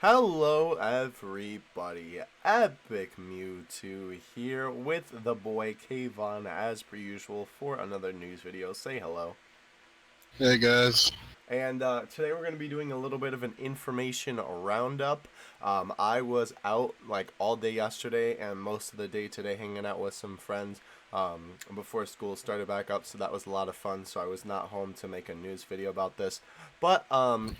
Hello everybody, Epic Mewtwo here with the boy Kayvon as per usual for another news video. Say hello. Hey guys. And today we're going to be doing a little bit of an information roundup. I was out like all day yesterday and most of the day today hanging out with some friends before school started back up, so that was a lot of fun. So I was not home to make a news video about this. But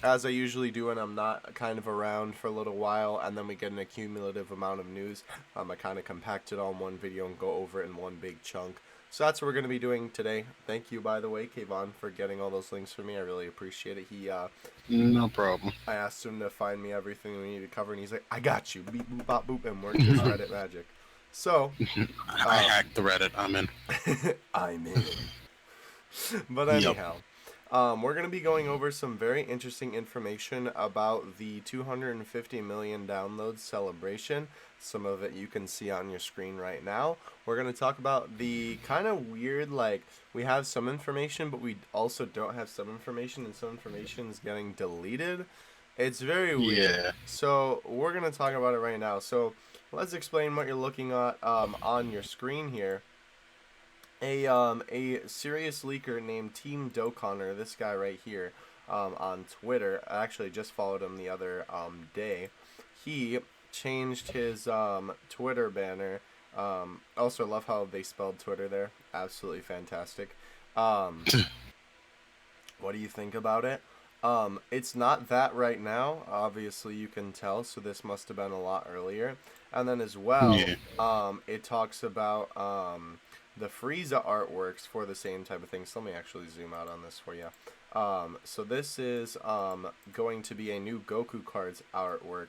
as I usually do when I'm not kind of around for a little while and then we get an accumulative amount of news, I kind of compact it all in one video and go over it in one big chunk. So that's what we're going to be doing today. Thank you, by the way, Kayvon, for getting all those links for me. I really appreciate it. No problem. I asked him to find me everything we need to cover, and he's like, I got you. Beep, boop, bop, boop, and work his Reddit magic. So. I hacked the Reddit. I'm in. I'm in. But anyhow. Yep. We're going to be going over some very interesting information about the 250 million downloads celebration. Some of it you can see on your screen right now. We're going to talk about the kind of weird, like, we have some information, but we also don't have some information, and some information is getting deleted. It's very weird. Yeah. So we're going to talk about it right now. So let's explain what you're looking at on your screen here. A serious leaker named Team Dokkan, or this guy right here, on Twitter. I actually just followed him the other day. He changed his Twitter banner. Also love how they spelled Twitter there. Absolutely fantastic. What do you think about it? It's not that right now. Obviously you can tell, so this must have been a lot earlier. And then as well, it talks about the FRIEZA artworks for the same type of thing. So let me actually zoom out on this for you. So this is going to be a new Goku cards artwork.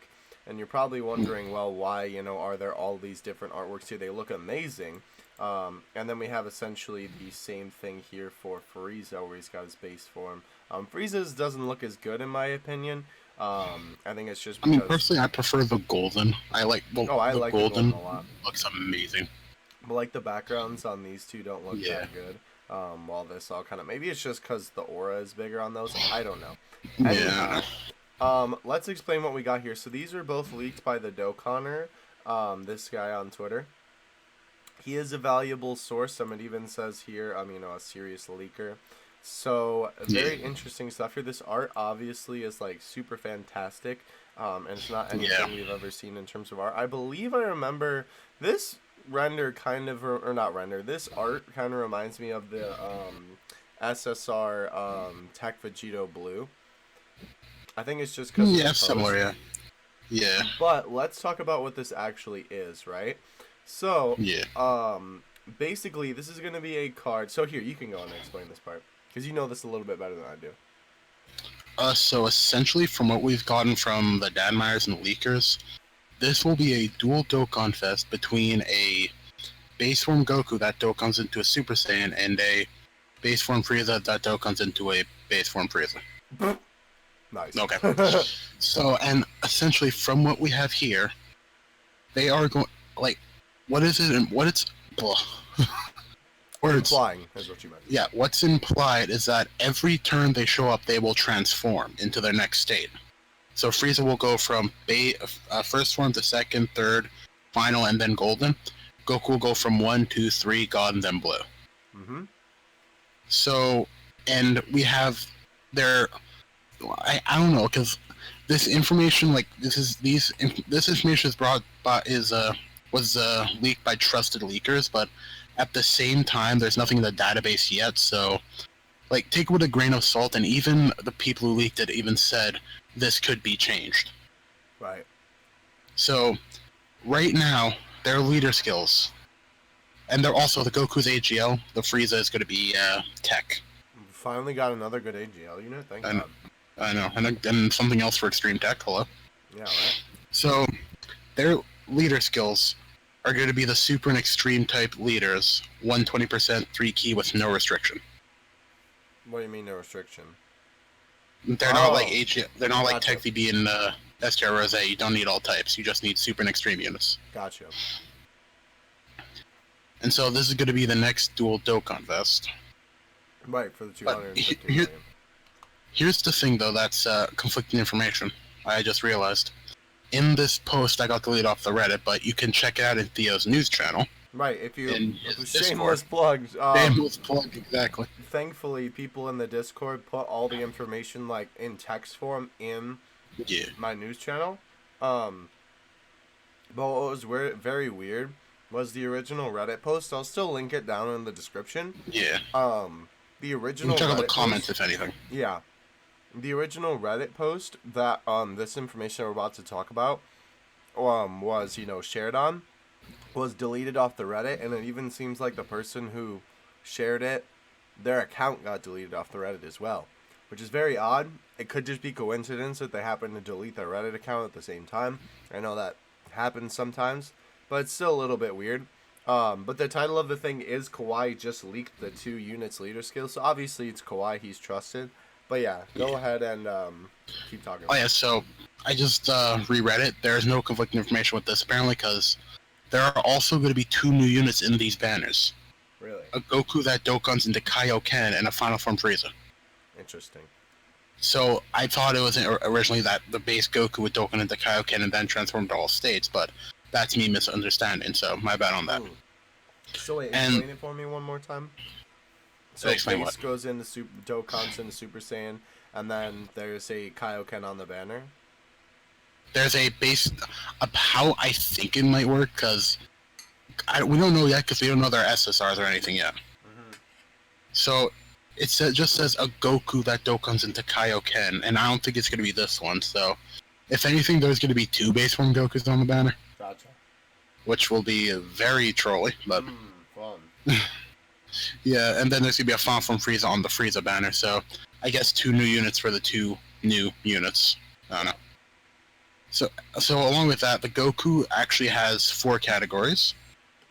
And you're probably wondering, well, why, are there all these different artworks here? They look amazing. And then we have essentially the same thing here for FRIEZA, where he's got his base form. FRIEZA's doesn't look as good in my opinion. I think it's just because... personally, I prefer the golden. I like the like golden. The golden a lot. Looks amazing. But like the backgrounds on these two don't look that good. While this all kind of, maybe it's just because the aura is bigger on those. I don't know. Anyhow, let's explain what we got here. So these are both leaked by the Dokkaner, this guy on Twitter. He is a valuable source. It even says here, a serious leaker. So very interesting stuff here. This art obviously is like super fantastic. And it's not anything we've ever seen in terms of art. I believe I remember this render kind of, or not render, this art kind of reminds me of the SSR Tech Vegito Blue. I think it's just because similar, yeah. But let's talk about what this actually is, right? So basically this is going to be a card. So here, you can go on and explain this part, because you know this a little bit better than I do. So essentially, from what we've gotten from the Danmeyers and leakers, this will be a dual Dokkan Fest between a base form Goku that Dokkans into a Super Saiyan and a base form Frieza that Dokkans into a base form Frieza. Nice. Okay. So, and essentially from what we have here, they are going, like, what is it and what it's... Implying is what you meant. Yeah, what's implied is that every turn they show up, they will transform into their next state. So Frieza will go from first form to second, third, final, and then golden. Goku will go from 1, 2, 3, God, and then blue. Mm-hmm. So, and we have their... I don't know, because this information, like, this information is was leaked by trusted leakers, but at the same time, there's nothing in the database yet, so, like, take it with a grain of salt, and even the people who leaked it even said this could be changed. Right. So, right now, their leader skills, and they're also the Goku's AGL, the Frieza is going to be Tech. Finally got another good AGL unit, thank God. I know, and something else for Extreme Tech, hello? Yeah, right. So, their leader skills are going to be the Super and Extreme type leaders, 120% 3 key with no restriction. What do you mean no restriction? They're not like they're not like Tech VB and STR Rose. You don't need all types. You just need Super and Extreme units. Gotcha. And so this is going to be the next dual Dokkan Fest. Right, for the 250 million. Here's the thing, though, that's conflicting information. I just realized. in this post that got deleted off the Reddit, but you can check it out in Theo's news channel. Right, if you In his shameless Discord. plugs. Shameless plug, exactly. Thankfully, people in the Discord put all the information like in text form in my news channel. But what was very weird was the original Reddit post. I'll still link it down in the description. Yeah. The original You can check out the Reddit comments post, if anything. yeah, the original Reddit post that this information we're about to talk about was shared on was deleted off the Reddit, and it even seems like the person who shared it, their account got deleted off the Reddit as well, which is very odd. It could just be coincidence that they happen to delete their Reddit account at the same time. I know that happens sometimes, but it's still a little bit weird. But the title of the thing is Kawhi just leaked the 2 units leader skills, so obviously it's Kawhi, he's trusted. But yeah, go ahead and keep talking. Oh yeah, so I just reread it. There's no conflicting information with this apparently because there are also going to be 2 new units in these banners. Really? A Goku that Dokkans into Kaioken and a Final Form Frieza. Interesting. So I thought it was originally that the base Goku would Dokkan into Kaioken and then transform to all states, but that's me misunderstanding, so my bad on that. Ooh. So wait, explain it for me one more time. So explain base what? goes into Dokkan's into Super Saiyan, and then there's a Kaioken on the banner. There's a base of how I think it might work, because we don't know yet, because we don't know their SSRs or anything yet. Mm-hmm. So it just says a Goku that Dokkans into Kaioken, and I don't think it's going to be this one, so if anything, there's going to be 2 base form Gokus on the banner. Gotcha. Which will be very trolly, but... fun. Yeah, and then there's going to be a Final Form Frieza on the Frieza banner, so I guess 2 new units for the 2 new units. I don't know. So along with that, the Goku actually has 4 categories,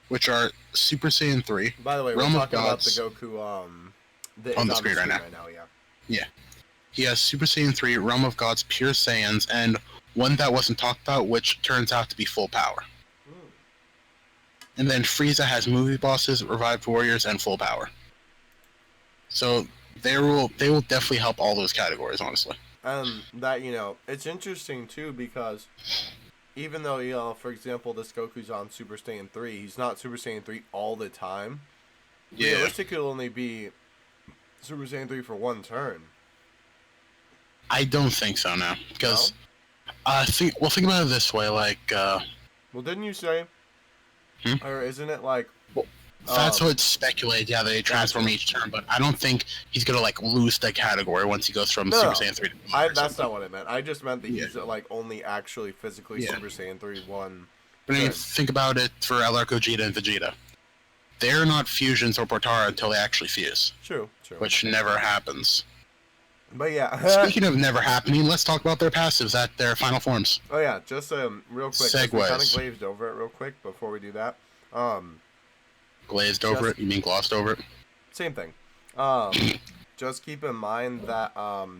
which are Super Saiyan 3. By the way, Realm we're of talking about Gods, the Goku that on is the screen right now. Yeah. Yeah. He has Super Saiyan 3, Realm of Gods, Pure Saiyans, and one that wasn't talked about, which turns out to be full power. And then Frieza has movie bosses, revived warriors, and full power. So they will definitely help all those categories, honestly. That it's interesting too because even though for example, this Goku's on Super Saiyan 3, he's not Super Saiyan 3 all the time. Yeah. Realistically, it'll only be Super Saiyan 3 for 1 turn. I don't think so now, because think about it this way, like. Well, didn't you say? Or isn't it like? Well, that's what it's speculated. Yeah, they transform each turn, but I don't think he's gonna lose the category once he goes from Super Saiyan 3 to that's not what I meant. I just meant that he's only actually physically Super Saiyan 3 1. But I mean, think about it for LR Gogeta and Vegeta. They're not fusions or Portara until they actually fuse. True. Which never happens. But yeah. Speaking of never happening, let's talk about their passives at their final forms. Oh yeah, just real quick. Segues. We kind of glazed over it real quick before we do that. Glazed over it? You mean glossed over it? Same thing. Just keep in mind that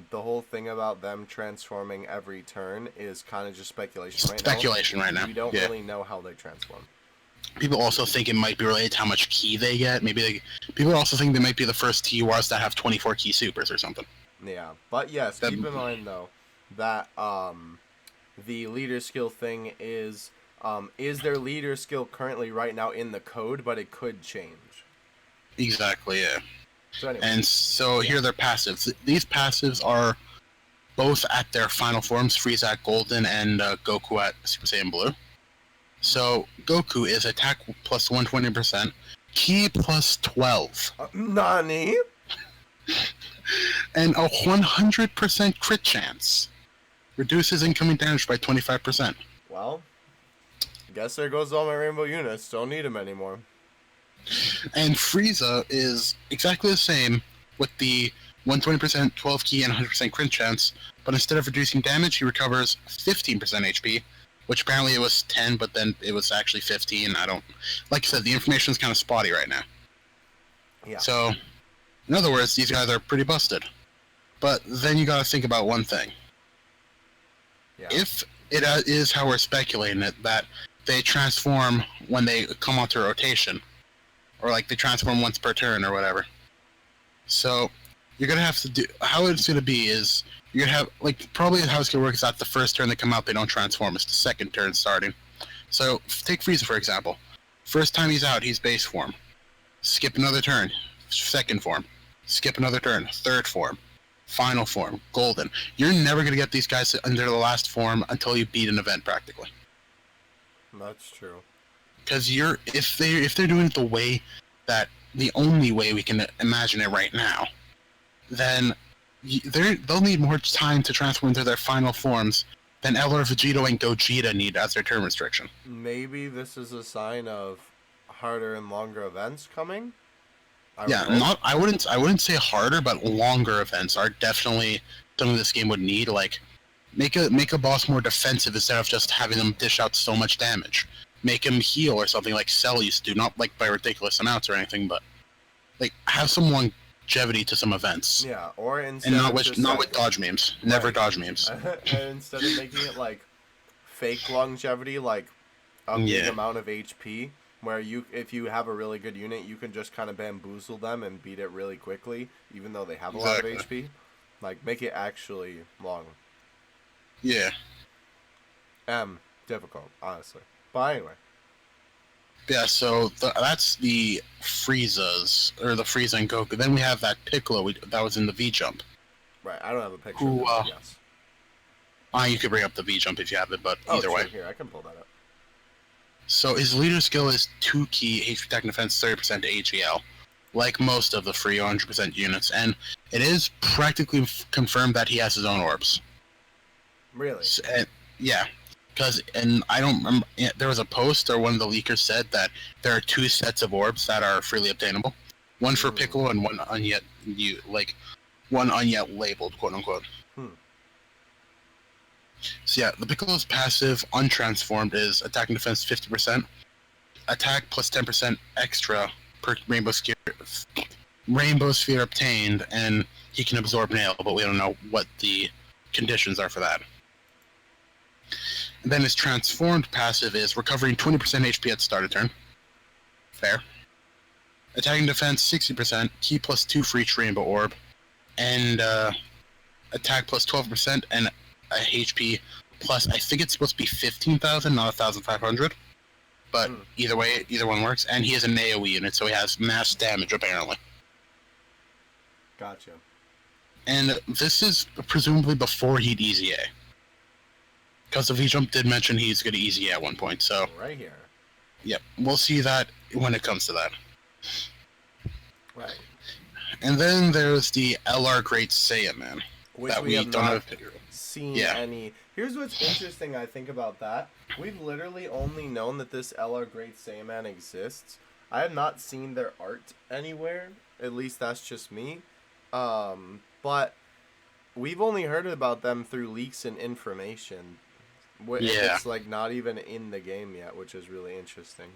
the whole thing about them transforming every turn is kind of just speculation right now. Speculation right now. We don't really know how they transform. People also think it might be related to how much ki they get. People also think they might be the first TURs that have 24 ki supers or something. Yeah, but yes, keep in mind though that the leader skill thing is their leader skill currently right now in the code, but it could change. Exactly, yeah. So anyway, and so here are their passives. These passives are both at their final forms, Frieza at Golden and Goku at Super Saiyan Blue. So Goku is attack plus 120%, ki plus 12. Nani? And a 100% crit chance. Reduces incoming damage by 25%. Well, guess there goes all my rainbow units. Don't need them anymore. And Frieza is exactly the same with the 120%, 12 ki, and 100% crit chance, but instead of reducing damage, he recovers 15% HP, which apparently it was 10, but then it was actually 15. Like I said, the information is kind of spotty right now. Yeah. So, in other words, these guys are pretty busted. But then you gotta think about one thing. Yeah. If it is how we're speculating it, that they transform when they come onto rotation, or they transform once per turn or whatever. So, you're gonna have to do... How it's gonna be is, you're gonna have like probably how it's gonna work is that the first turn they come out they don't transform. It's the second turn starting. So take Frieza for example. First time he's out, he's base form. Skip another turn, second form. Skip another turn, third form. Final form, golden. You're never gonna get these guys under the last form until you beat an event practically. That's true. Because if they're doing it the way that the only way we can imagine it right now, then they'll need more time to transform into their final forms than LR Vegito and Gogeta need as their turn restriction. Maybe this is a sign of harder and longer events coming. I wouldn't say harder, but longer events are definitely something this game would need. Like, make a boss more defensive instead of just having them dish out so much damage. Make him heal or something like Cell used to do, not like by ridiculous amounts or anything, but like have some longevity to some events. Yeah, or instead and not with dodge memes. Never dodge memes. And instead of making it like fake longevity, like a big amount of HP, where if you have a really good unit, you can just kind of bamboozle them and beat it really quickly, even though they have a lot of HP. Like, make it actually long. Yeah. Difficult, honestly. But anyway. Yeah, so that's the Friezas, or the Frieza and Goku. Then we have that Piccolo that was in the V-Jump. Right, I don't have a picture of it, yes. You could bring up the V-Jump if you have it, but either way. Here, I can pull that up. So his leader skill is 2 key, HP attack and defense, 30% to AGL, like most of the free 100% units, and it is practically confirmed that he has his own orbs. Really? Yeah. And I don't remember, there was a post or one of the leakers said that there are 2 sets of orbs that are freely obtainable. One for Piccolo and one unyet labeled, quote unquote. So yeah, the Piccolo's passive, untransformed, is attack and defense 50%, attack plus 10% extra per Rainbow Sphere obtained, and he can absorb Nail, but we don't know what the conditions are for that. And then his transformed passive is recovering 20% HP at the start of turn. Fair. Attacking defense 60%, key plus 2 for each rainbow orb, and attack plus 12%, and a HP plus, I think it's supposed to be 15,000, not 1,500. But either way, either one works. And he has an AoE unit, so he has mass damage, apparently. Gotcha. And this is presumably before he'd Easy A. Because the V-Jump did mention he's going to Easy A at one point, so... Right here. Yep, we'll see that when it comes to that. Right. And then there's the LR Great Saiyaman. Which that we have don't not have seen any... Here's what's interesting, I think, about that. We've literally only known that this LR Great Saiyaman exists. I have not seen their art anywhere. At least that's just me. But we've only heard about them through leaks and information. It's like not even in the game yet, which is really interesting.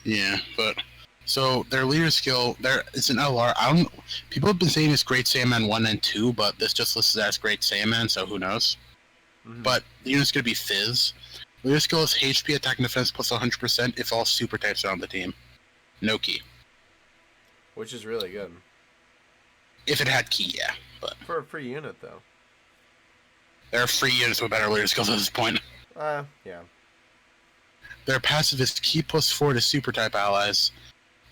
Yeah, but... So, their leader skill, it's an LR. People have been saying it's Great Saiyaman 1 and 2, but this just listed as Great Saiyaman, so who knows. But the unit's going to be Fizz. Leader skill is HP, attack, and defense plus 100% if all super types are on the team. No key. Which is really good. If it had key, yeah. But for a free unit, though. There are free units with better leader skills at this point. Yeah. Their passive is key plus 4 to super type allies.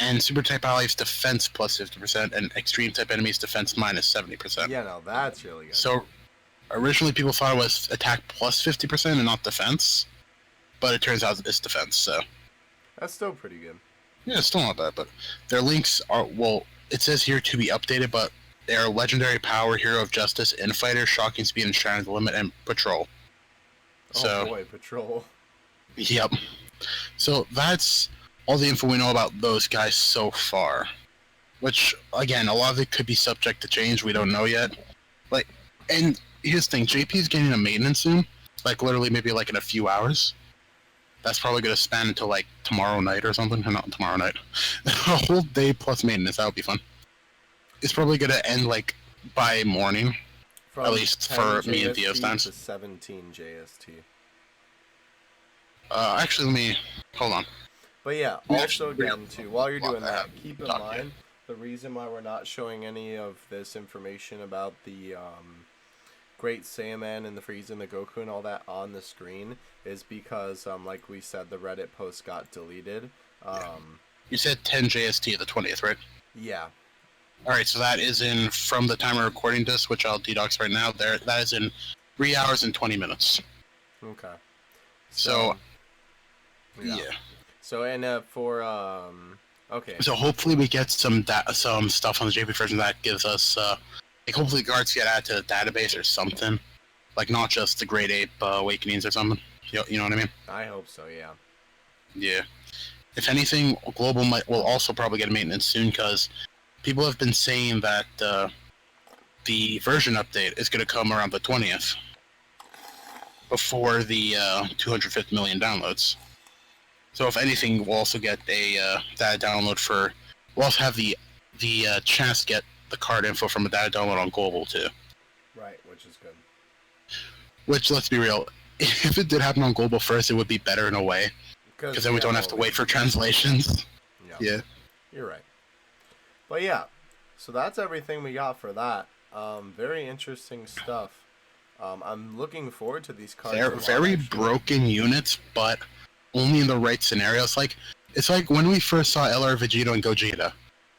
And super type allies defense plus 50%, and extreme type enemies defense minus 70%. Yeah, no, that's really good. So, originally people thought it was attack plus 50% and not defense, but it turns out it's defense, so. That's still pretty good. Yeah, it's still not bad, but their links are, well, it says here to be updated, but they are Legendary Power, Hero of Justice, Infighter, Shocking Speed, and Shattered Limit, and Patrol. Oh boy, Patrol. Yep. So, that's all the info we know about those guys so far. Which, again, a lot of it could be subject to change. We don't know yet. And here's the thing. JP's getting a maintenance soon. Literally maybe in a few hours. That's probably going to span until, tomorrow night or something. Or not tomorrow night. A whole day plus maintenance. That would be fun. It's probably going to end, by morning. From at least for me and Theo's times. To 17 JST. Actually, let me... Hold on. But yeah, also again, too, while you're doing that, keep in mind the reason why we're not showing any of this information about the Great Saiyaman and the Frieza and the Goku and all that on the screen is because, like we said, the Reddit post got deleted. You said 10 JST, the 20th, right? Yeah. All right, so that is in, from the time of recording this, which I'll dedox right now, that is in 3 hours and 20 minutes. Okay. So yeah. So, and for, okay. So hopefully we get some stuff on the JP version that gives us, like hopefully guards get added to the database or something. Like not just the Great Ape Awakenings or something. You know what I mean? I hope so, yeah. Yeah. If anything, Global will also probably get a maintenance soon because people have been saying that the version update is going to come around the 20th before the 250 million downloads. So if anything, we'll also get a data download for. We'll also have the chance to get the card info from a data download on Global too. Right, which is good. Which, let's be real, if it did happen on Global first, it would be better in a way. Because then we don't have to wait for translations. Yeah. You're right. But yeah, so that's everything we got for that. Very interesting stuff. I'm looking forward to these cards. They're very broken units, but only in the right scenarios. Like, it's like when we first saw LR Vegito and Gogeta.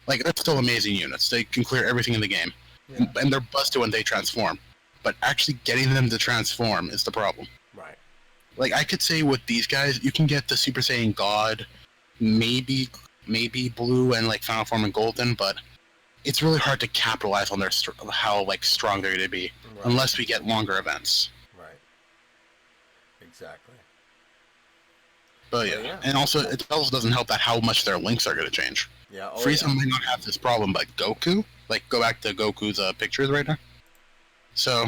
Like, they're still amazing units. They can clear everything in the game. Yeah. And they're busted when they transform. But actually getting them to transform is the problem. Right. Like, I could say with these guys, you can get the Super Saiyan God, maybe Blue and, like, Final Form and Golden, but it's really hard to capitalize on their how, like, strong they're going to be. Right. Unless we get longer events. Right. Exactly. But yeah, and also it also doesn't help that how much their links are going to change. Yeah, Frieza might not have this problem, but Goku, like go back to Goku's pictures right now. So,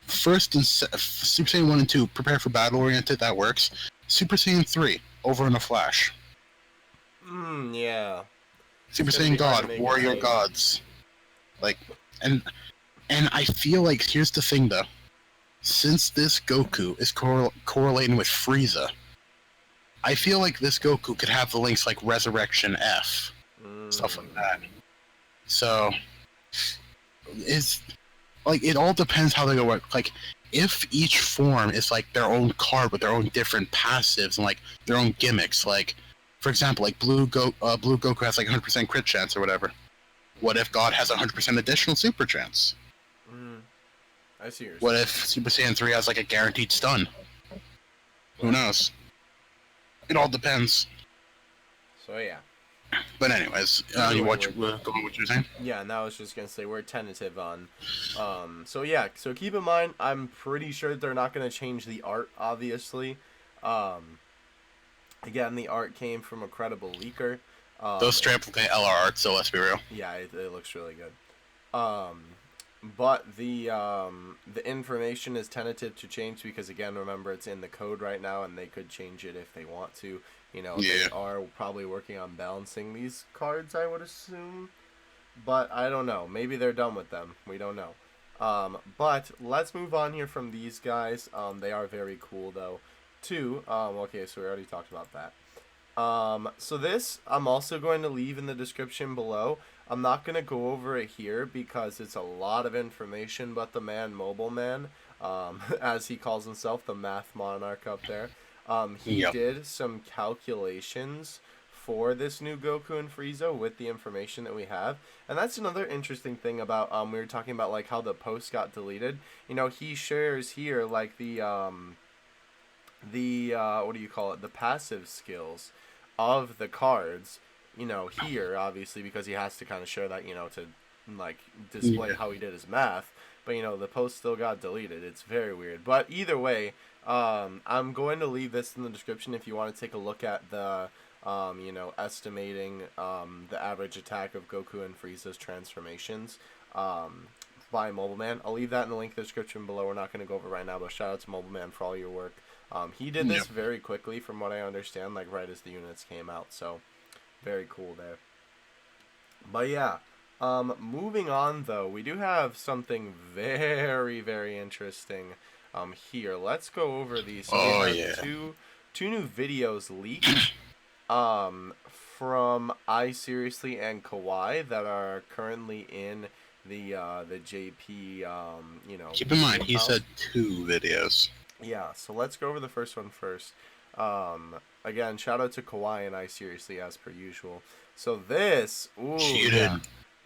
first in Super Saiyan 1 and 2, prepare for battle oriented. That works. Super Saiyan 3, over in a flash. Yeah. Super Saiyan God, warrior gods, like, and I feel like here's the thing though, since this Goku is correlating with Frieza. I feel like this Goku could have the links like Resurrection F, stuff like that. So, it's like it all depends how they go work. Like, if each form is like their own card with their own different passives and like their own gimmicks. Like, for example, like Blue Goku has like 100% crit chance or whatever. What if God has 100% additional super chance? I see. What if Super Saiyan 3 has like a guaranteed stun? Who knows? It all depends. So yeah. But anyways, what you're saying? Yeah, and I was just gonna say we're tentative on. So yeah, so keep in mind, I'm pretty sure they're not gonna change the art, obviously. Again, the art came from a credible leaker. Those straight up LR art, so let's be real. Yeah, it looks really good. But the information is tentative to change because, again, remember, it's in the code right now, and they could change it if they want to. You know, They are probably working on balancing these cards, I would assume. But I don't know. Maybe they're done with them. We don't know. But let's move on here from these guys. They are very cool, though, too. Okay, so we already talked about that. So this, I'm also going to leave in the description below. I'm not going to go over it here because it's a lot of information, but the man, Mobile Man, as he calls himself, the math monarch up there, he did some calculations for this new Goku and Frieza with the information that we have. And that's another interesting thing about, we were talking about like how the post got deleted. You know, he shares here like the what do you call it? The passive skills of the cards. You know, here, obviously, because he has to kind of share that, you know, to, like, display how he did his math. But, you know, the post still got deleted. It's very weird. But either way, I'm going to leave this in the description if you want to take a look at the, you know, estimating the average attack of Goku and Frieza's transformations by Mobile Man. I'll leave that in the link in the description below. We're not going to go over it right now, but shout out to Mobile Man for all your work. He did this very quickly, from what I understand, like, right as the units came out, so... Very cool there. But yeah, moving on though, we do have something very, very interesting here. Let's go over these. So two new videos leaked from I Seriously and Kawaii that are currently in the JP Keep in mind, game he files. said 2 videos. Yeah, so let's go over the first one first. Again, shout out to Kawhi and I seriously as per usual. So this, ooh, Cheated.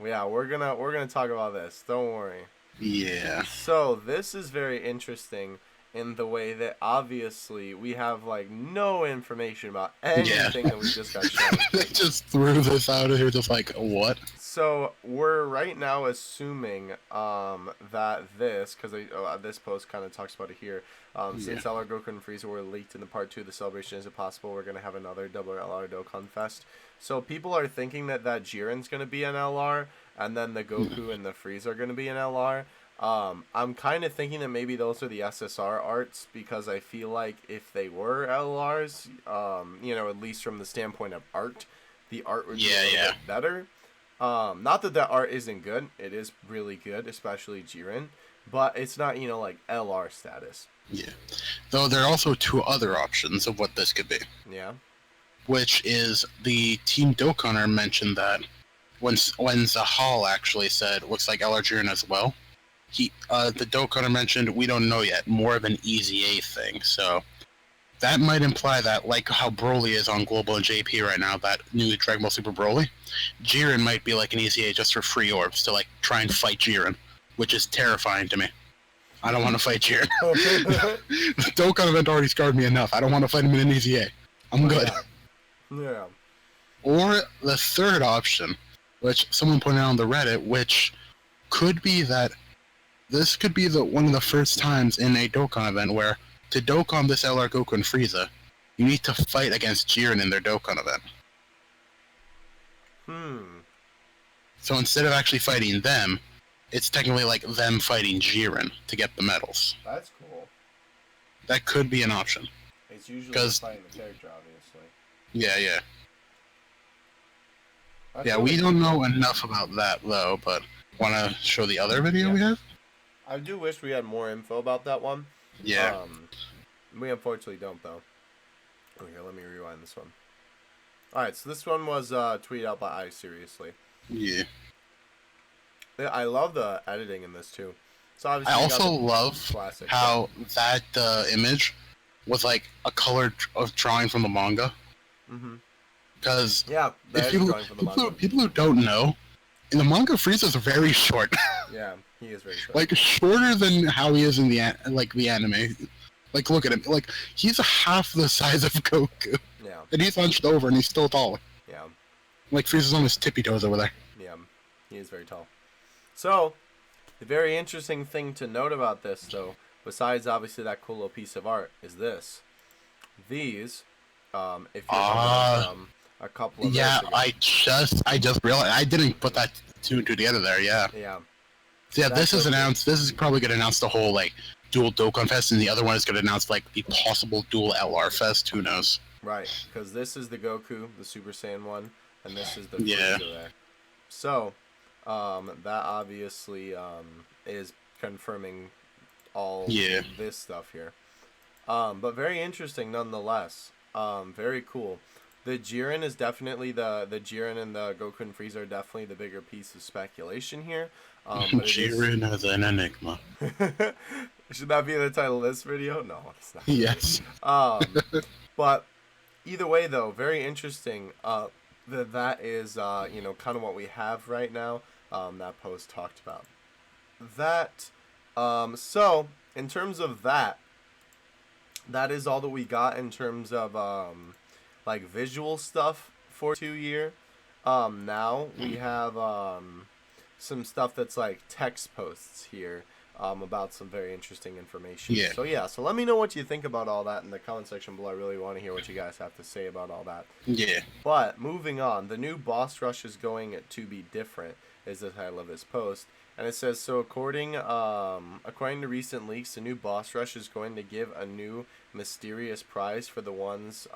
yeah, we're gonna talk about this. Don't worry. Yeah. So this is very interesting in the way that obviously we have like no information about anything that we just got shown. They just threw this out of here, just like, what? So we're right now assuming that this, because this post kind of talks about it here, since LR Goku and Frieza were leaked in the part 2 of the celebration, is it possible we're gonna have another double LR Dokkan Fest? So people are thinking that Jiren's gonna be an LR, and then the Goku and the Frieza are gonna be an LR. I'm kind of thinking that maybe those are the SSR arts, because I feel like if they were LRs, at least from the standpoint of art, the art would be a little bit better. Not that the art isn't good. It is really good, especially Jiren. But it's not, like LR status. Yeah. Though there are also 2 other options of what this could be. Yeah. Which is the Team Dokkaner mentioned that when Zahal actually said, looks like LR Jiren as well. The Dokkaner mentioned, we don't know yet, more of an Easy A thing. So that might imply that, like how Broly is on Global and JP right now, that new Dragon Ball Super Broly, Jiren might be like an Easy A just for free orbs to like try and fight Jiren, which is terrifying to me. I don't want to fight Jiren. The Dokkan event already scarred me enough. I don't want to fight him in an Easy A. I'm good. Yeah. Or the third option, which someone pointed out on the Reddit, which could be that this could be one of the first times in a Dokkan event where to Dokkan this LR Goku and Frieza, you need to fight against Jiren in their Dokkan event. So instead of actually fighting them, it's technically like them fighting Jiren to get the medals. That's cool. That could be an option. It's usually fighting the character, obviously. Yeah. That's yeah, we don't know enough about that, though, but want to show the other video we have? I do wish we had more info about that one. Yeah. We unfortunately don't, though. Okay, let me rewind this one. Alright, so this one was tweeted out by I Seriously. Yeah. I love the editing in this, too. So obviously I also love how that image was like a colored drawing from the manga. Because people who don't know, in the manga, Frieza's very short. Yeah, he is very short. Like, shorter than how he is in the anime. Like, look at him. Like, he's half the size of Goku. Yeah. And he's hunched over, and he's still taller. Yeah. Like, Frieza's on his tippy toes over there. Yeah, he is very tall. So, the very interesting thing to note about this, though, besides obviously that cool little piece of art, is this. These, if you a couple of yeah, I just realized I didn't put that 2 and 2 together there. Yeah. So, yeah, this is announced. This is probably gonna announce the whole like dual Dokkan Fest, and the other one is gonna announce like the possible dual LR Fest. Who knows? Right, because this is the Goku, the Super Saiyan one, and this is the Frieza there. So, that obviously is confirming all this stuff here. But very interesting nonetheless. Very cool. The Jiren is definitely the Jiren and the Goku and Frieza are definitely the bigger piece of speculation here. But Jiren as an enigma. Should that be the title of this video? No, it's not. Yes. But either way, though, very interesting. That is kind of what we have right now. That post talked about that. So in terms of that is all that we got in terms of like visual stuff for 2 year. Now we have some stuff that's like text posts here about some very interesting information. So let me know what you think about all that in the comment section below. I really want to hear what you guys have to say about all that. But moving on, the new boss rush is going to be different is the title of this post. And it says, so according to recent leaks, the new boss rush is going to give a new mysterious prize for the ones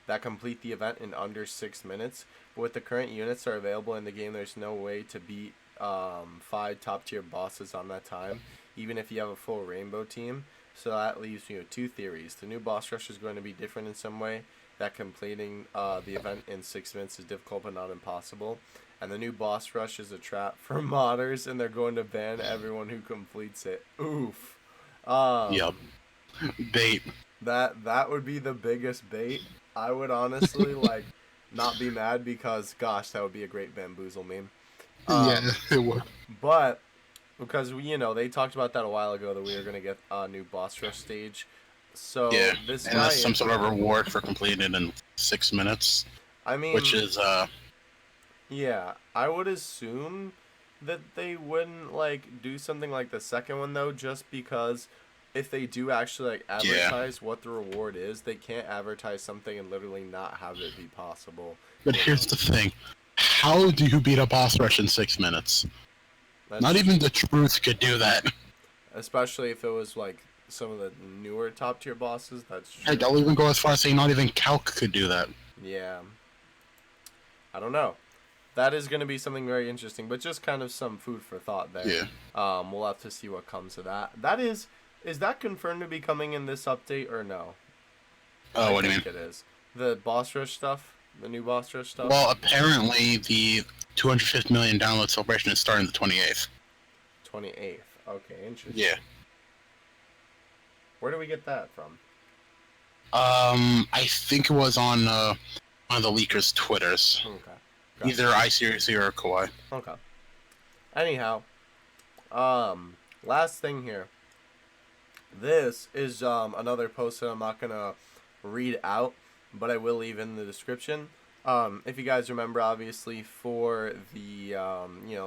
that complete the event in under 6 minutes. But with the current units that are available in the game, there's no way to beat 5 top tier bosses on that time, even if you have a full rainbow team. So that leaves 2 theories. The new boss rush is going to be different in some way, that completing the event in 6 minutes is difficult but not impossible. And the new boss rush is a trap for modders, and they're going to ban everyone who completes it. Oof. Yep. Bait. That would be the biggest bait. I would honestly like not be mad because gosh, that would be a great bamboozle meme. Yeah, it would. But because they talked about that a while ago that we were gonna get a new boss rush stage. So Yeah, this and guy, that's some sort of reward for completing it in 6 minutes. I mean, which is yeah, I would assume that they wouldn't like do something like the second one though, just because if they do actually like advertise what the reward is, they can't advertise something and literally not have it be possible. But here's the thing: how do you beat a boss rush in 6 minutes? That's Not even the truth could do that. Especially if it was like some of the newer top tier bosses. That's true. Heck, I'll even go as far as saying not even Calc could do that. Yeah. I don't know. That is going to be something very interesting, but just kind of some food for thought there. Yeah. We'll have to see what comes of that. That is that confirmed to be coming in this update or no? Oh, what do you mean? It is. The boss rush stuff? The new boss rush stuff? Well, apparently the 250 million download celebration is starting the 28th. 28th. Okay, interesting. Yeah. Where do we get that from? I think it was on one of the leakers' Twitters. Okay. Gotcha. Either iSeriously or Kawaii. Okay. Anyhow, last thing here. This is another post that I'm not gonna read out, but I will leave in the description. If you guys remember, obviously for the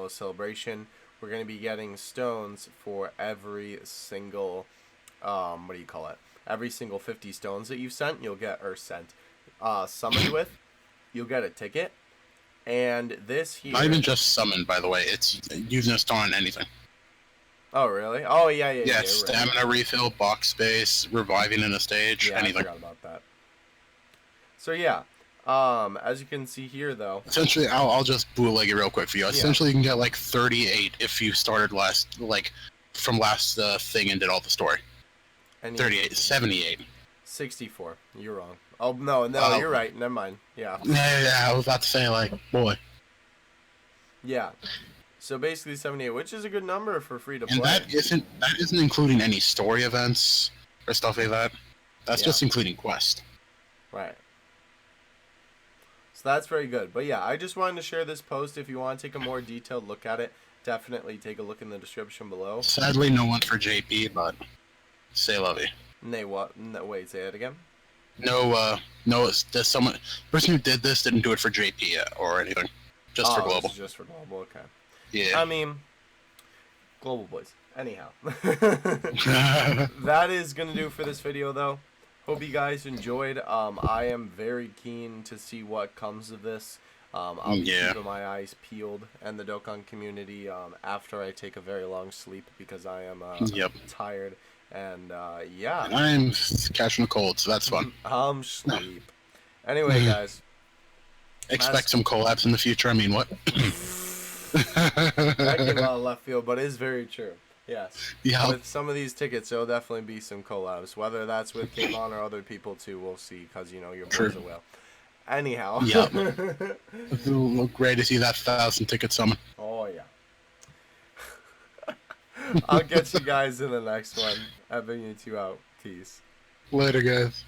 celebration, we're gonna be getting stones for every single every single 50 stones that you've sent, you'll get summoned with, you'll get a ticket. And this here, not even just summoned, by the way. It's using a stone on anything. Oh really? Oh yeah. Yeah, stamina refill, box space, reviving in a stage, anything. I forgot about that. So yeah, as you can see here though. Essentially, I'll just bootleg it real quick for you. Essentially, you can get like 38 if you started from last thing and did all the story. 38, 78. 64. You're wrong. Oh no, you're right. Never mind. Yeah. Yeah, I was about to say boy. Yeah. So basically 78, which is a good number for free to play. And that isn't including any story events or stuff like that. That's just including quest. Right. So that's very good. But yeah, I just wanted to share this post. If you want to take a more detailed look at it, definitely take a look in the description below. Sadly, no one for JP, but say lovey. Nay, what? No, wait, say it again. No. Does someone? The person who did this didn't do it for JP yet or anything. Just for global. Just for global. Okay. Yeah. I mean, global boys. Anyhow, that is gonna do for this video, though. Hope you guys enjoyed. I am very keen to see what comes of this. I'll be keeping my eyes peeled, and the Dokkan community after I take a very long sleep because I am tired. And yeah, and I'm catching a cold, so that's fun. Sleep. Anyway, guys, expect some collabs in the future. I mean, what? That came out of left field, but it is very true. Yes. Yeah. With some of these tickets, there'll definitely be some collabs. Whether that's with Kmon or other people too, we'll see. Because your boys will. Anyhow. Yeah. It'll look great to see that 1,000 ticket summon. Oh yeah. I'll get you guys in the next one. I've been you two out. Peace. Later, guys.